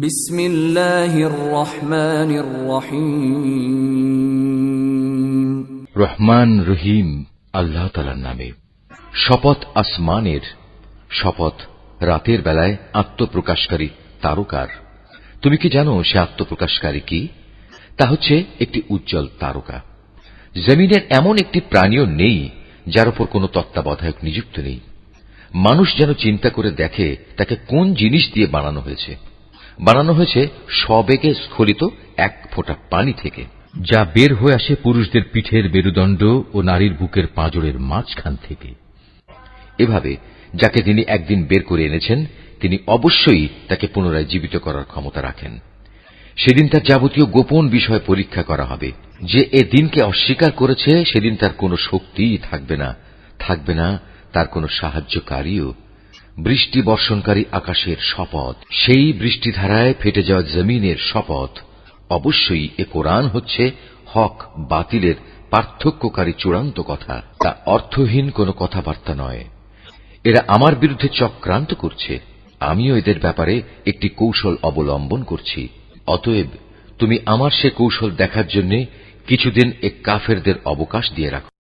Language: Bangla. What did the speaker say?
বিসমিল্লাহির রহমানির রহিম। রহমান রহিম আল্লাহ তাআলার নামে। শপথ আসমানের, শপথ রাতের বেলায় আত্মপ্রকাশকারী তারকার। তুমি কি জানো সে আত্মপ্রকাশকারী কি? তা হচ্ছে একটি উজ্জ্বল তারকা। জমিনের এমন একটি প্রাণীও নেই যার উপর কোনো তত্ত্বাবধায়ক নিযুক্ত নেই। মানুষ যেন চিন্তা করে দেখে তাকে কোন জিনিস দিয়ে বানানো হয়েছে। বানানো হয়েছে সবেগে স্খলিত এক ফোঁটা পানি থেকে, যা বের হয়ে আসে পুরুষদের পিঠের মেরুদণ্ড ও নারীর বুকের পাঁজরের মাঝখান থেকে। এভাবে যাকে তিনি একদিন বের করে এনেছেন, তিনি অবশ্যই তাকে পুনরায় জীবিত করার ক্ষমতা রাখেন। সেদিন তার যাবতীয় গোপন বিষয় পরীক্ষা করা হবে। যে এ দিনকে অস্বীকার করেছে সেদিন তার কোনো শক্তিই থাকবে না, থাকবে না তার কোনো সাহায্যকারীও। বৃষ্টি বর্ষণকারী আকাশের শপথ, সেই বৃষ্টিধারায় ফেটে যাওয়া জমিনের শপথ। অবশ্যই এ কোরআন হচ্ছে হক বাতিলের পার্থক্যকারী চূড়ান্ত কথা, তা অর্থহীন কোনো কথাবার্তা নয়। এরা আমার বিরুদ্ধে চক্রান্ত করছে, আমিও এদের ব্যাপারে একটি কৌশল অবলম্বন করছি। অতএব তুমি আমার সে কৌশল দেখার জন্য কিছুদিন এ কাফেরদের অবকাশ দিয়ে রাখো।